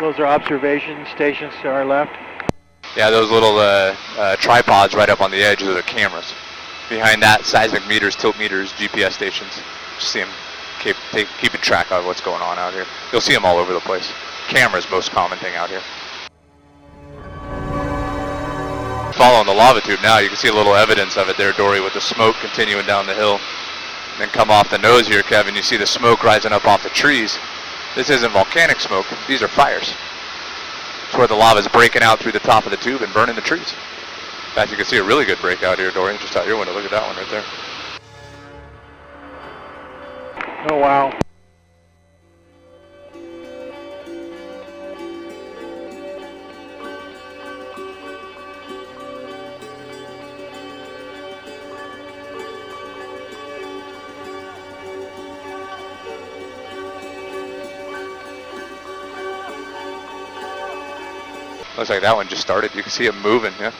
Those are observation stations to our left. Yeah, those little tripods right up on the edge, those are cameras. Behind that, seismic meters, tilt meters, GPS stations. Just see them keeping track of what's going on out here. You'll see them all over the place. Camera's most common thing out here. Following the lava tube now, you can see a little evidence of it there, Dory, with the smoke continuing down the hill. Then come off the nose here, Kevin, you see the smoke rising up off the trees. This isn't volcanic smoke, these are fires. It's where the lava is breaking out through the top of the tube and burning the trees. In fact, you can see a really good breakout here, Dory, just out your window. Look at that one right there. Oh, wow. Looks like that one just started. You can see it moving, yeah,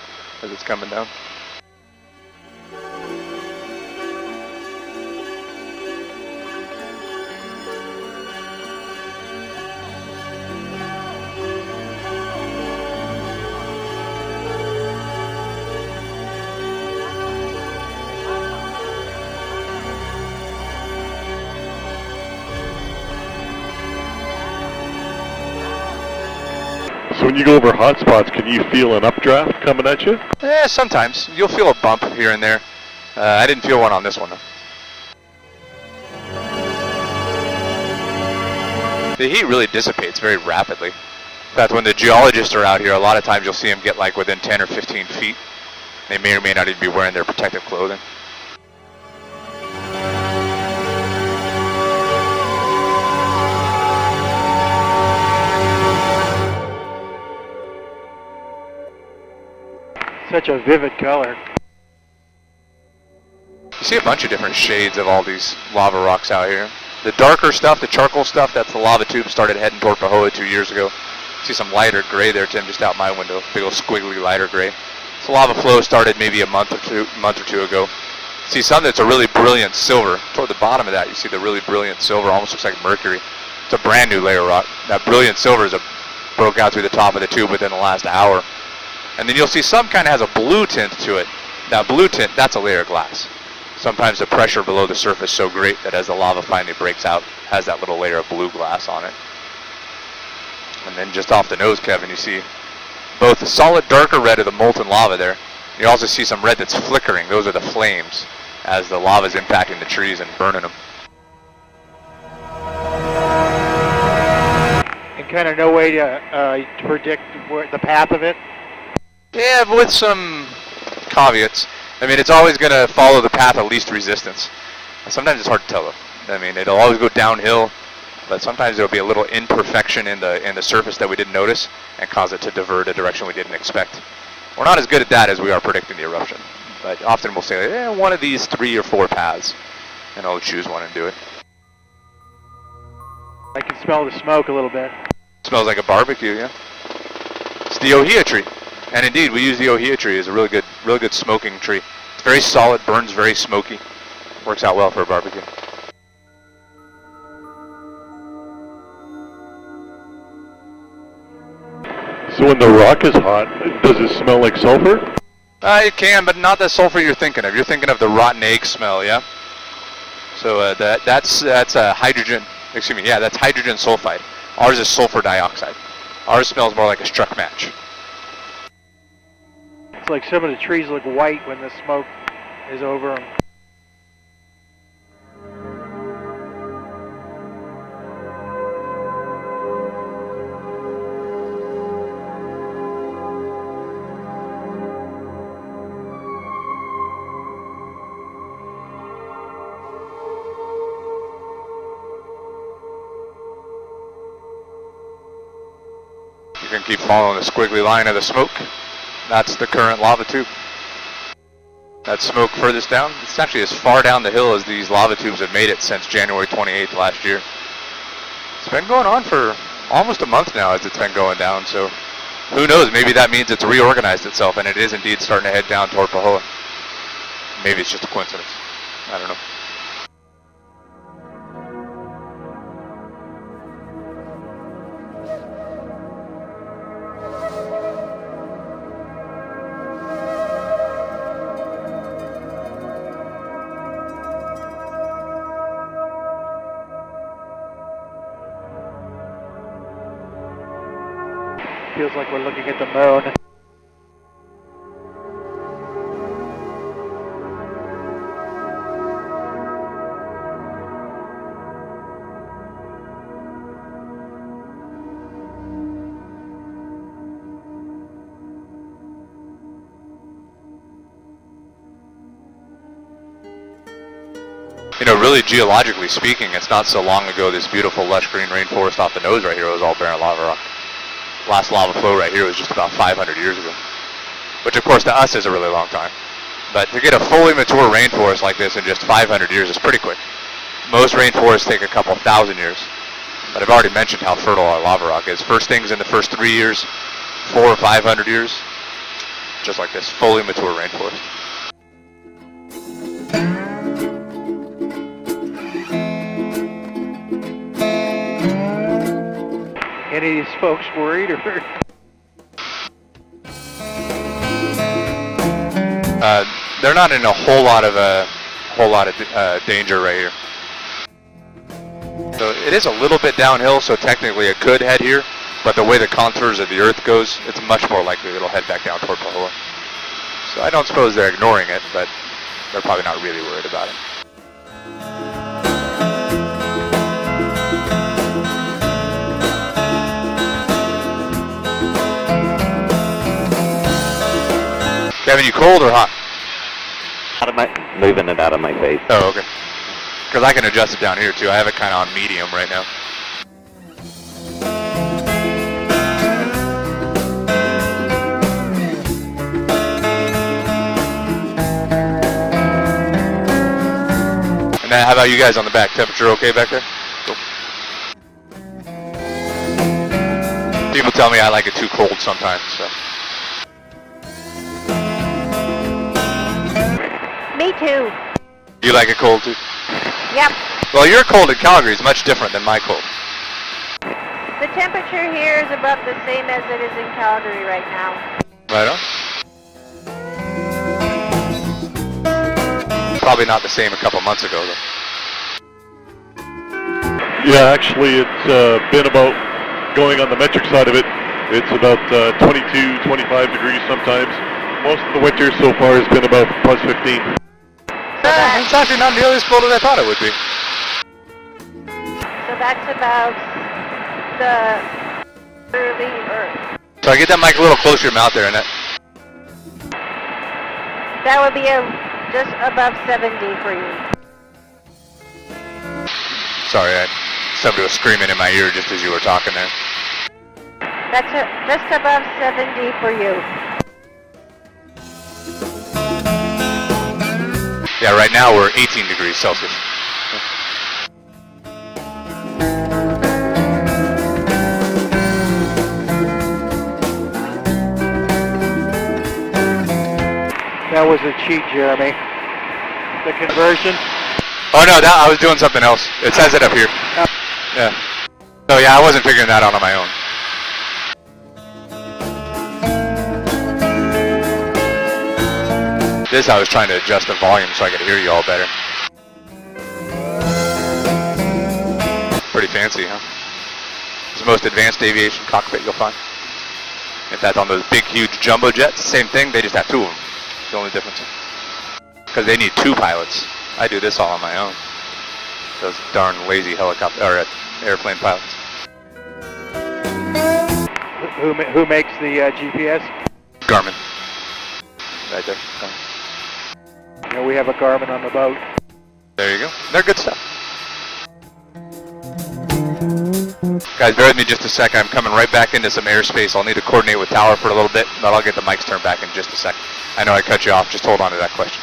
as it's coming down. So when you go over hot spots, can you feel an updraft coming at you? Yeah, sometimes. You'll feel a bump here and there. I didn't feel one on this one, though. The heat really dissipates very rapidly. In fact, when the geologists are out here, a lot of times you'll see them get like within 10 or 15 feet. They may or may not even be wearing their protective clothing. Such a vivid color. You see a bunch of different shades of all these lava rocks out here. The darker stuff, the charcoal stuff, that's the lava tube started heading toward Pacholko 2 years ago. See some lighter gray there, Tim, just out my window. Big old squiggly lighter gray. So lava flow started maybe a month or two ago. See some that's a really brilliant silver. Toward the bottom of that, you see the really brilliant silver, almost looks like mercury. It's a brand new layer of rock. That brilliant silver broke out through the top of the tube within the last hour. And then you'll see some kind of has a blue tint to it. That blue tint, that's a layer of glass. Sometimes the pressure below the surface is so great that as the lava finally breaks out, has that little layer of blue glass on it. And then just off the nose, Kevin, you see both the solid darker red of the molten lava there. You also see some red that's flickering. Those are the flames as the lava is impacting the trees and burning them. And kind of no way to predict the path of it? Yeah, but with some caveats. I mean, it's always going to follow the path of least resistance. Sometimes it's hard to tell, though. I mean, it'll always go downhill, but sometimes there'll be a little imperfection in the surface that we didn't notice and cause it to divert a direction we didn't expect. We're not as good at that as we are predicting the eruption, but often we'll say, one of these 3 or 4 paths, and I'll choose one and do it. I can smell the smoke a little bit. Smells like a barbecue, yeah. It's the ohia tree. And indeed, we use the ohia tree as a really good smoking tree. It's very solid, burns very smoky. Works out well for a barbecue. So when the rock is hot, does it smell like sulfur? It can, but not the sulfur you're thinking of. You're thinking of the rotten egg smell, yeah? So that's hydrogen, excuse me, yeah, that's hydrogen sulfide. Ours is sulfur dioxide. Ours smells more like a struck match. It's like some of the trees look white when the smoke is over them. You can keep following the squiggly line of the smoke. That's the current lava tube. That smoke furthest down, it's actually as far down the hill as these lava tubes have made it since January 28th last year. It's been going on for almost a month now as it's been going down, so who knows, maybe that means it's reorganized itself and it is indeed starting to head down toward Pacholko. Maybe it's just a coincidence. I don't know. feels like we're looking at the moon. You know, really geologically speaking, it's not so long ago this beautiful lush green rainforest off the nose right here was all barren lava rock. Last lava flow right here was just about 500 years ago. Which of course to us is a really long time. But to get a fully mature rainforest like this in just 500 years is pretty quick. Most rainforests take a couple thousand years. But I've already mentioned how fertile our lava rock is. First things in the first 3 years, 400 or 500 years, just like this, fully mature rainforest. Any of these folks worried or? They're not in a whole lot of danger right here. So it is a little bit downhill, so technically it could head here, but the way the contours of the Earth goes, it's much more likely it'll head back down toward Pacholko. So I don't suppose they're ignoring it, but they're probably not really worried about it. Kevin, you cold or hot? Moving it out of my face. Oh, okay. Because I can adjust it down here too. I have it kind of on medium right now. And then how about you guys on the back? Temperature okay back there? Cool. People tell me I like it too cold sometimes, so. Me too. You like it cold too? Yep. Well, your cold in Calgary is much different than my cold. The temperature here is about the same as it is in Calgary right now. Right on. Probably not the same a couple months ago though. Yeah, actually it's been about, going on the metric side of it, it's about 22, 25 degrees sometimes. Most of the winter so far has been about plus 15. It's actually not nearly as cold as I thought it would be. So that's about the early Earth. So I get that mic a little closer to your mouth there, Annette. That would be just above 70 for you. Sorry, somebody was screaming in my ear just as you were talking there. That's just above 70 for you. Yeah, right now we're 18 degrees Celsius. That was a cheat, Jeremy. The conversion. Oh no, I was doing something else. It says it up here. Yeah. So yeah, I wasn't figuring that out on my own. This I was trying to adjust the volume so I could hear you all better. Pretty fancy, huh? It's the most advanced aviation cockpit you'll find. In fact, on those big, huge jumbo jets, same thing, they just have two of them. It's the only difference. Because they need two pilots. I do this all on my own. Those darn lazy helicopter or airplane pilots. Who makes the GPS? Garmin. Right there. Garmin. Yeah, we have a Garmin on the boat. There you go. They're good stuff. Guys, bear with me just a sec. I'm coming right back into some airspace. I'll need to coordinate with Tower for a little bit, but I'll get the mics turned back in just a sec. I know I cut you off. Just hold on to that question.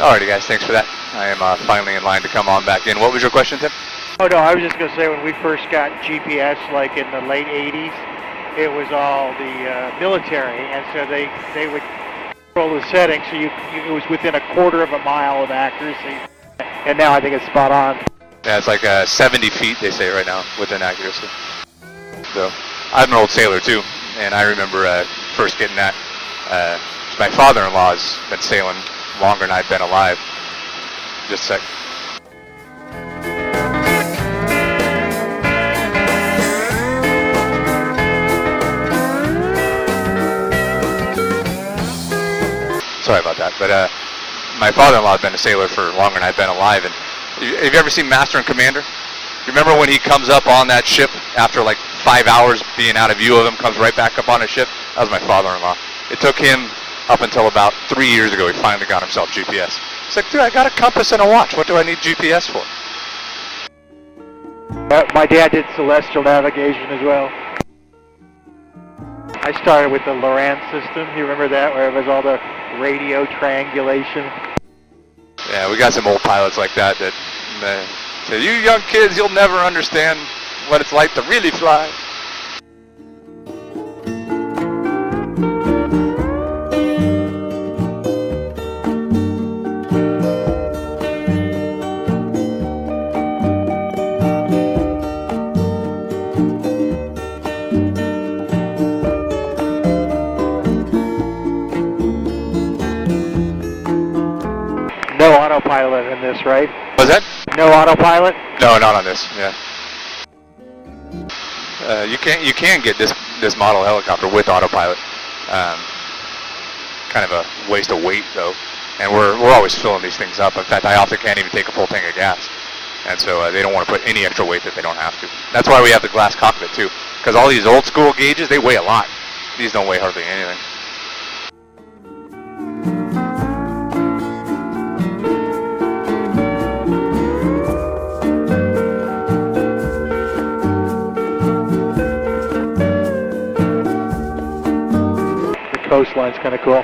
Alrighty guys, thanks for that. I am finally in line to come on back in. What was your question, Tim? Oh no, I was just going to say when we first got GPS, like in the late 80s, it was all the military, and so they would control the setting, so it was within a quarter of a mile of accuracy. And now I think it's spot on. Yeah, it's like 70 feet, they say right now, within accuracy. So, I'm an old sailor too, and I remember first getting that. My father-in-law has been sailing longer than I've been alive. Just a sec. Sorry about that, but my father-in-law has been a sailor for longer than I've been alive. And have you ever seen Master and Commander? You remember when he comes up on that ship after like 5 hours being out of view of him, comes right back up on his ship? That was my father-in-law. It took him up until about 3 years ago. He finally got himself GPS. He's like, dude, I got a compass and a watch. What do I need GPS for? My dad did celestial navigation as well. I started with the Lorentz system. You remember that, where it was all the radio triangulation? Yeah, we got some old pilots like that say, you young kids, you'll never understand what it's like to really fly. No autopilot in this, right? Was that? No autopilot? No, not on this. Yeah. You can get this model helicopter with autopilot. Kind of a waste of weight though, and we're always filling these things up. In fact, I often can't even take a full tank of gas, and so they don't want to put any extra weight that they don't have to. That's why we have the glass cockpit too, because all these old school gauges, they weigh a lot. These don't weigh hardly anything. Coastline's kind of cool.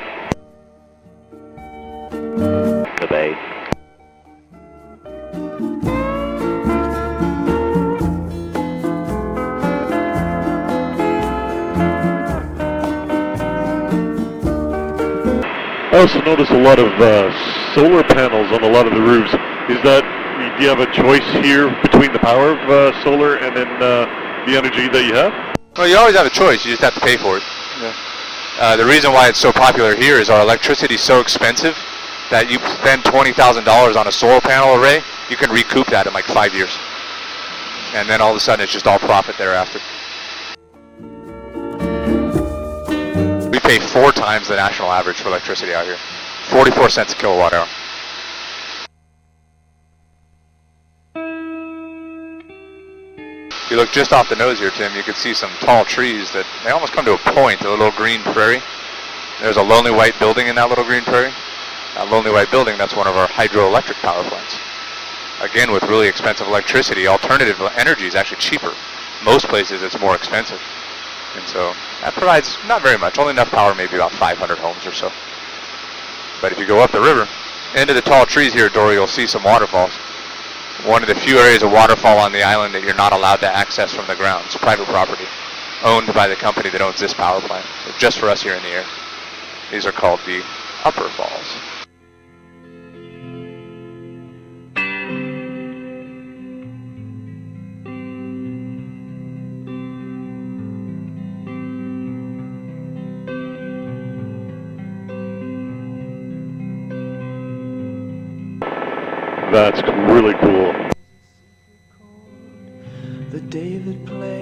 The bay. I also notice a lot of solar panels on a lot of the roofs. Is that, do you have a choice here between the power of solar and then the energy that you have? Well, you always have a choice. You just have to pay for it. Yeah. The reason why it's so popular here is our electricity is so expensive that you spend $20,000 on a solar panel array, you can recoup that in like 5 years. And then all of a sudden it's just all profit thereafter. We pay 4 times the national average for electricity out here. 44 cents a kilowatt hour. If you look just off the nose here, Tim, you can see some tall trees that they almost come to a point, a little green prairie. There's a lonely white building in that little green prairie. That lonely white building, that's one of our hydroelectric power plants. Again, with really expensive electricity, alternative energy is actually cheaper. Most places it's more expensive. And so that provides not very much, only enough power, maybe about 500 homes or so. But if you go up the river, into the tall trees here, Dory, you'll see some waterfalls. One of the few areas of waterfall on the island that you're not allowed to access from the ground. It's private property, owned by the company that owns this power plant. They're just for us here in the air. These are called the Upper Falls. That's really cool. The David play